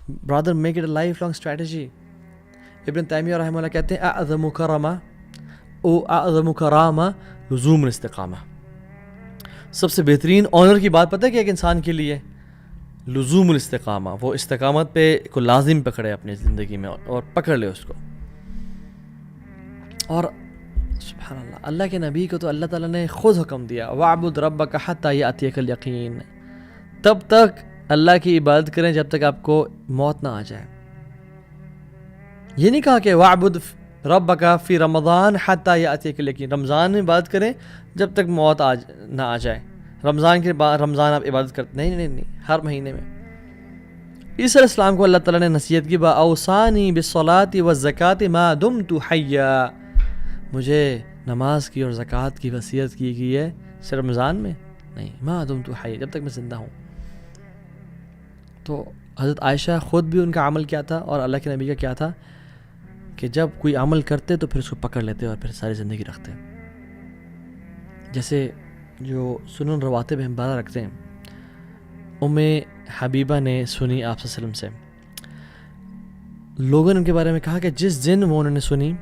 Brother make it a life long strategy. ابن تیمیہ رحمہ اللہ کہتے ہیں اعظم کرامہ لزوم الاستقامہ. سب سے بہترین آنر کی بات پتہ ہے کہ ایک انسان کے لیے لزوم الاستقامہ، وہ استقامت پہ کو لازم پکڑے اپنی زندگی میں اور پکڑ لے اس کو. اور سبحان اللہ، اللہ کے نبی کو تو اللہ تعالیٰ نے خود حکم دیا وَاعْبُدْ رَبَّكَ حَتَّى يَأْتِيَكَ الْيَقِينُ، تب تک اللہ کی عبادت کریں جب تک آپ کو موت نہ آ جائے. یہ نہیں کہا کہ وَاعْبُدْ رَبَّكَ فِي رَمَضَانَ حَتَّى يَأْتِيَكَ الْيَقِينُ، رمضان میں عبادت کریں جب تک موت نہ آ جائے. رمضان کے بعد رمضان آپ عبادت کرتے نہیں، ہر مہینے میں. عیسیٰ علیہ السلام کو اللہ تعالیٰ نے نصیحت کی اوصانی بالصلاۃ والزکاۃ ما دمت حیا، مجھے نماز کی اور زکوٰۃ کی وصیت کی گئی ہے صرف رمضان میں نہیں، ما دمت حیا، جب تک میں زندہ ہوں. تو حضرت عائشہ خود بھی ان کا عمل کیا تھا اور اللہ کے نبی کا کیا تھا کہ جب کوئی عمل کرتے تو پھر اس کو پکڑ لیتے اور پھر ساری زندگی رکھتے. جیسے جو سنن رواتب ہم 12 رکھتے ہیں، ام حبیبہ نے سنی آپ صلی اللہ علیہ وسلم سے، لوگوں نے ان کے بارے میں کہا کہ جس دن وہ انہوں نے سنی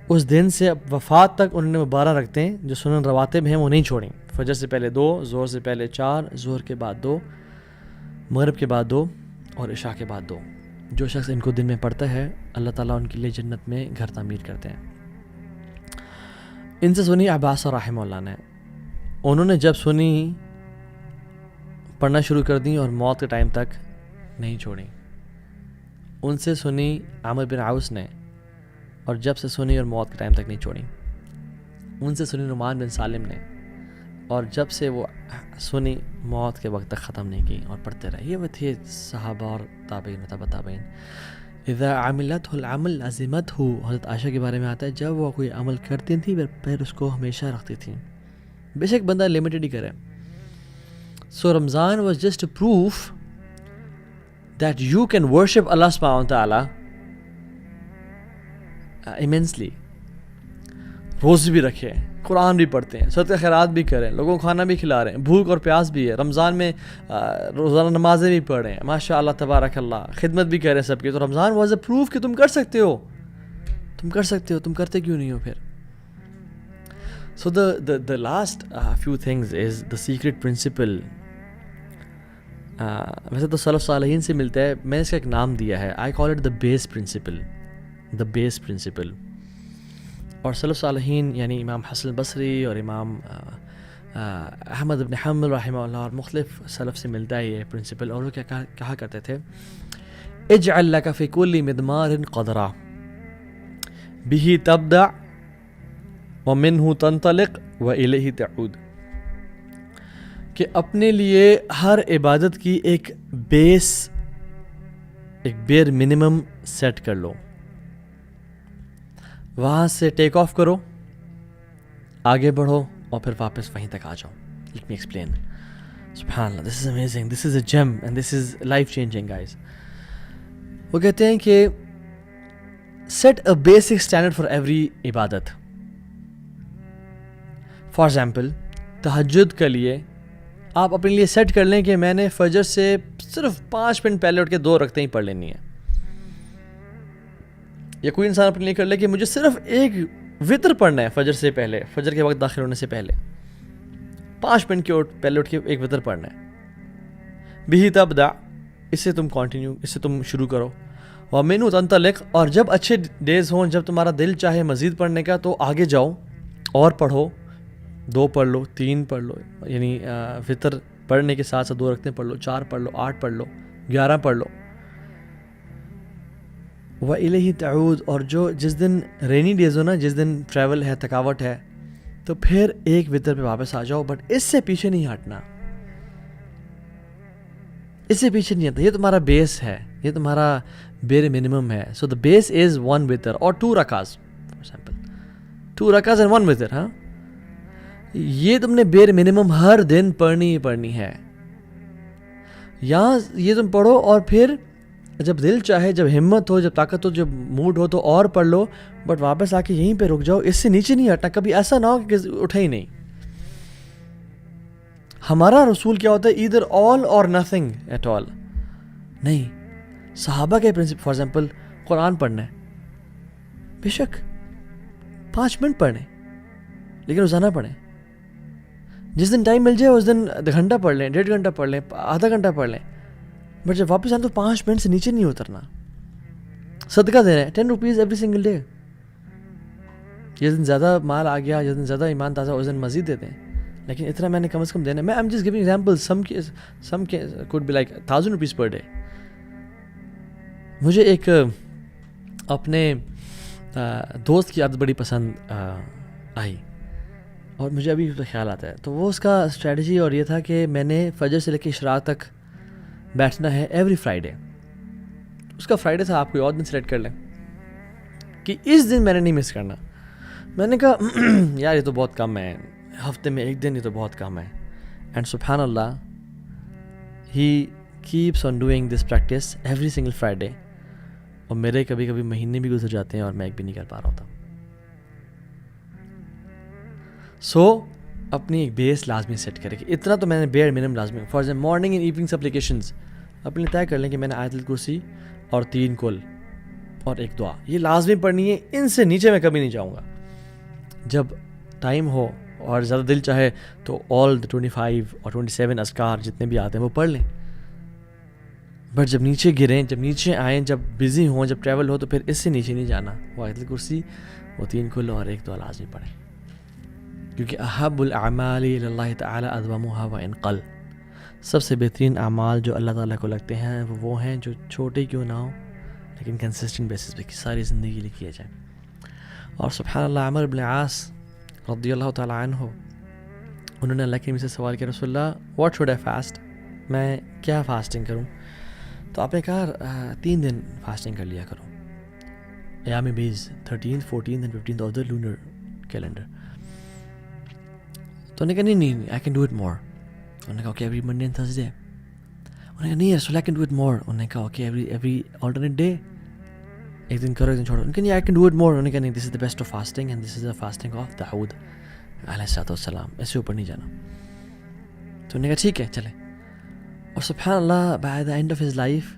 اس دن سے وفات تک انہوں نے وہ 12 رکھتے ہیں جو سنن رواتب ہیں وہ نہیں چھوڑیں. فجر سے پہلے 2، ظہر سے پہلے 4، ظہر کے بعد 2، مغرب کے بعد 2 اور عشاء کے بعد 2. جو شخص ان کو دن میں پڑھتا ہے اللہ تعالیٰ ان کے لیے جنت میں گھر تعمیر کرتے ہیں. ان سے سنی عباس رحمہ اللہ نے، انہوں نے جب سنی پڑھنا شروع کر دیں اور موت کے ٹائم تک نہیں چھوڑیں. ان سے سنی عامر بن عوس نے، اور جب سے سنی اور موت کے ٹائم تک نہیں چھوڑیں. ان سے سنی نعمان بن سالم نے، اور جب سے وہ سنی موت کے وقت تک ختم نہیں کی اور پڑھتے رہے. یہ وہ تھے صحابہ اور تابعین و تبع تابعین. اذا عملته العمل عزمته، حضرت عائشہ کے بارے میں آتا ہے جب وہ کوئی عمل کرتی تھیں پھر اس کو ہمیشہ رکھتی تھیں، بے شک بندہ لمیٹڈ ہی کرے. So Ramzan was just a proof that you can worship Allah subhanahu wa ta'ala immensely. روزے بھی رکھیں، قرآن بھی پڑھتے ہیں، صدقہ خیرات بھی کریں، لوگوں کو کھانا بھی کھلا رہے ہیں، بھوک اور پیاس بھی ہے. رمضان میں روزانہ نمازیں بھی پڑھ رہے ہیں، ماشاء اللہ تبارک اللہ، خدمت بھی کر رہے ہیں سب کی. تو رمضان واز اے پروف کہ تم کر سکتے ہو، تم کرتے کیوں نہیں ہو پھر. So the last few things is the secret principle. ویسے تو سلف صالحین سے ملتا ہے، میں اس کا ایک نام دیا ہے، I call it the base principle. اور سلف صالحین یعنی امام حسن البصری اور امام احمد بن حنبل رحمہ اللہ اور مختلف سلف سے ملتا ہے یہ پرنسپل. اور وہ کیا کہا کرتے تھے، اجعل لک فی کل مدمار قدرا به تبدع ومنہ تنطلق والیہ تعود، کہ اپنے لیے ہر عبادت کی ایک بیر منیمم سیٹ کر لو، وہاں سے ٹیک آف کرو، آگے بڑھو اور پھر واپس وہیں تک آ جاؤ. Let me explain. سبحان اللہ، this is amazing, this is a gem and this is life changing guys. وہ کہتے ہیں کہ set a basic standard for every عبادت. فار ایگزامپل تہجد کے لیے آپ اپنے لیے سیٹ کر لیں کہ میں نے فجر سے صرف 5 منٹ پہلے اٹھ کے 2 رکعتیں ہی پڑھ لینی ہے. یا کوئی انسان اپنے لیے کر لے کہ مجھے صرف ایک وطر پڑھنا ہے فجر سے پہلے، فجر کے وقت داخل ہونے سے پہلے 5 منٹ کے پہلے اٹھ کے ایک وطر پڑھنا ہے. بھی تبدع، اس سے تم شروع کرو. ومنہ تنطلق، اور جب اچھے ڈیز ہوں، جب تمہارا دل چاہے مزید پڑھنے کا تو آگے جاؤ اور پڑھو، 2 پڑھ لو، 3 پڑھ لو، یعنی وطر پڑھنے کے ساتھ ساتھ 2 رکعتیں پڑھ لو، 4 پڑھ لو، 8 پڑھ لو، 11 پڑھ لو. وَإِلَيْهِ تعود، اور جس دن رینی ڈیز ہو نا، جس دن ٹریول ہے، تھکاوٹ ہے، تو پھر ایک وطر پہ واپس آ جاؤ، بٹ اس سے پیچھے نہیں ہٹنا، اس سے پیچھے نہیں ہٹنا. یہ تمہارا بیس ہے، یہ تمہارا بیر منیمم ہے. سو دا بیس از 1 وطر اور 2 رکعات، فار ایگزامپل 2 رکعات اینڈ 1 وطر. ہاں، یہ تم نے بیر منیمم ہر دن پڑھنی ہے. یہاں یہ تم پڑھو اور پھر جب دل چاہے، جب ہمت ہو، جب طاقت ہو، جب موڈ ہو تو اور پڑھ لو، بٹ واپس آ کے یہیں پہ رک جاؤ، اس سے نیچے نہیں ہٹنا. کبھی ایسا نہ ہو کہ اٹھے ہی نہیں. ہمارا رسول کیا ہوتا ہے، either all or nothing at all. نہیں، صحابہ کے پرنسپل، فار ایگزامپل قرآن پڑھنا ہے، بے شک 5 منٹ پڑھیں لیکن روزانہ پڑھیں. جس دن ٹائم مل جائے اس دن گھنٹہ پڑھ لیں، 1.5 گھنٹہ پڑھ لیں، آدھا گھنٹہ پڑھ لیں، بٹ جب واپس آئیں تو 5 منٹ سے نیچے نہیں اترنا. صدقہ دے رہے ہیں 10 روپیز ایوری سنگل ڈے. جس دن زیادہ مال آ گیا، جس دن زیادہ ایمان تازہ، اس دن مزید دیتے ہیں، لیکن اتنا میں نے کم از کم دینا ہے. میں am just giving example, some could be like 1000 rupees per day. مجھے ایک اپنے دوست کی عادت بڑی پسند آئی اور مجھے ابھی خیال آتا ہے. تو وہ اس کا اسٹریٹجی اور یہ تھا کہ میں نے فجر سے لے کے اشراق تک بیٹھنا ہے ایوری فرائیڈے. اس کا فرائیڈے تھا، آپ کوئی اور دن سلیکٹ کر لیں کہ اس دن میں نے نہیں مس کرنا. میں نے کہا یار یہ تو بہت کم ہے، ہفتے میں 1 دن، یہ تو بہت کم ہے. اینڈ سبحان اللہ ہی keeps on doing this practice every single Friday. اور میرے کبھی کبھی مہینے بھی گزر جاتے ہیں اور میں ایک بھی نہیں کر پا رہا ہوتا. سو اپنی ایک بیس لازمی سیٹ کرے کہ اتنا تو میں نے بیئر منیمم لازمی. For example morning and evening supplications اپنے طے کر لیں کہ میں نے آیت الکرسی اور 3 کل اور 1 دعا یہ لازمی پڑھنی ہے. ان سے نیچے میں کبھی نہیں جاؤں گا. جب ٹائم ہو اور زیادہ دل چاہے تو آل 25 اور 27 اذکار جتنے بھی آتے ہیں وہ پڑھ لیں. بٹ جب نیچے گریں، جب نیچے آئیں، جب بزی ہوں، جب ٹریول ہو، تو پھر اس سے نیچے نہیں جانا. وہ آیت الکرسی، وہ 3 کل اور 1 دعا لازمی پڑھیں. کیونکہ احب الاعمال الی اللہ تعالی ادومها وان قل، سب سے بہترین اعمال جو اللہ تعالیٰ کو لگتے ہیں وہ ہیں جو چھوٹے کیوں نہ ہوں لیکن کنسسٹنٹ بیسس پہ ساری زندگی کے لیے کیے جائیں. اور سبحان اللہ عمر بن عاص رضی اللہ تعالیٰ عنہ، انہوں نے اللہ کے نبی سے سوال کیا رسول اللہ واٹ شوڈ آئی فاسٹ، میں کیا فاسٹنگ کروں؟ تو آپ نے کہا 3 دن فاسٹنگ کر لیا کرو، ایام بیز 13th 14th and 15th of the lunar calendar. تو انہوں نے کہا نہیں I can do it more. انہوں نے کہا okay every Monday and Thursday. انہوں نے کہا نہیں رسول I can do it more. انہوں نے کہا اوکے ایوری آلٹرنیٹ ڈے، ایک دن کرو ایک دن چھوڑو. انہوں نے کہا نہیں I can do it more. انہوں نے کہا نہیں this is the best of fasting and this is the fasting of داؤد علیہ الصلوۃ والسلام، اس سے اوپر نہیں جانا. تو انہوں نے کہا ٹھیک ہے چلیں. اور سبحان اللہ by the end of his life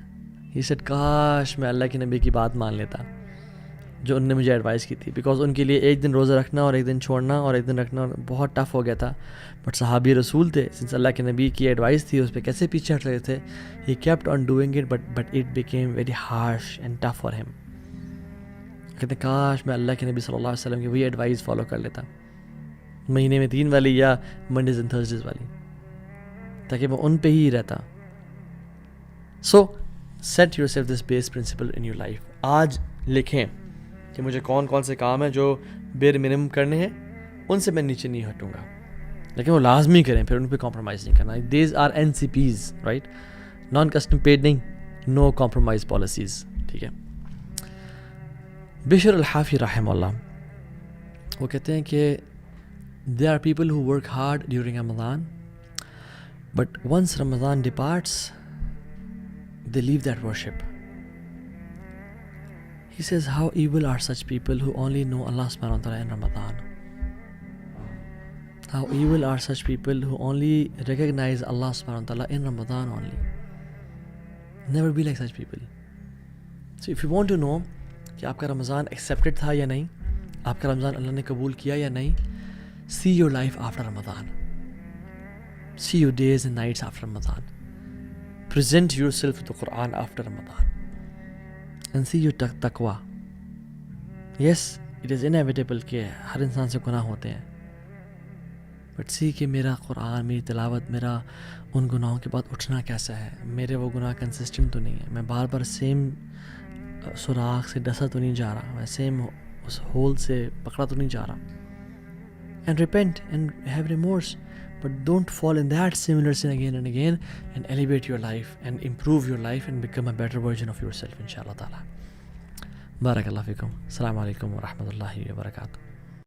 he said کاش میں اللہ کے نبی کی بات مان لیتا جو انہوں نے مجھے ایڈوائز کی تھی. بیکاز ان کے لیے 1 دن روزہ رکھنا اور 1 دن چھوڑنا اور 1 دن رکھنا بہت ٹف ہو گیا تھا. بٹ صحابی رسول تھے، سنس اللہ کے نبی کی ایڈوائس تھی اس پہ کیسے پیچھے ہٹ رہے تھے. He kept on doing it but it became very harsh and tough for him. کہتے ہیں کاش میں اللہ کے نبی صلی اللہ علیہ وسلم کی وہی ایڈوائس فالو کر لیتا، مہینے میں 3 والی یا منڈیز اینڈ تھرسڈیز والی، تاکہ میں ان پہ ہی رہتا. So set yourself this base principle in your life. آج لکھیں کہ مجھے کون کون سے کام ہیں جو بیر منیمم کرنے ہیں، ان سے میں نیچے نہیں ہٹوں گا، لیکن وہ لازمی کریں، پھر ان پہ کمپرومائز نہیں کرنا. These are NCPs right, non custom paid نہیں، نو کمپرومائز پالیسیز. ٹھیک ہے. بشر الحافی رحمہ اللہ وہ کہتے ہیں کہ there are people who work hard during Ramadan but once Ramadan departs they leave that worship. He says how evil are such people who only know Allah subhanahu wa ta'ala in Ramadan. How evil are such people who only recognize Allah subhanahu wa ta'ala in Ramadan only. Never be like such people. So if you want to know کہ آپ کا رمضان accepted تھا یا نہیں، آپ کا رمضان اللہ نے قبول کیا یا نہیں، see your life after Ramadan. See your days and nights after Ramadan. Present yourself to the Quran after Ramadan. And see your taqwa. Yes, it is inevitable کہ ہر انسان سے گناہ ہوتے ہیں. But see کہ میرا قرآن، میری تلاوت، میرا ان گناہوں کے بعد اٹھنا کیسا ہے. میرے وہ گناہ کنسسٹنٹ تو نہیں ہے، میں بار بار سیم سوراخ سے ڈسا تو نہیں جا رہا، میں سیم اس ہول سے پکڑا تو نہیں جا رہا. And repent and have remorse, but don't fall in that similar sin again and again, and elevate your life and improve your life and become a better version of yourself inshallah ta'ala. Barakallahu fikum. Assalamu alaikum wa rahmatullahi wa barakatuh.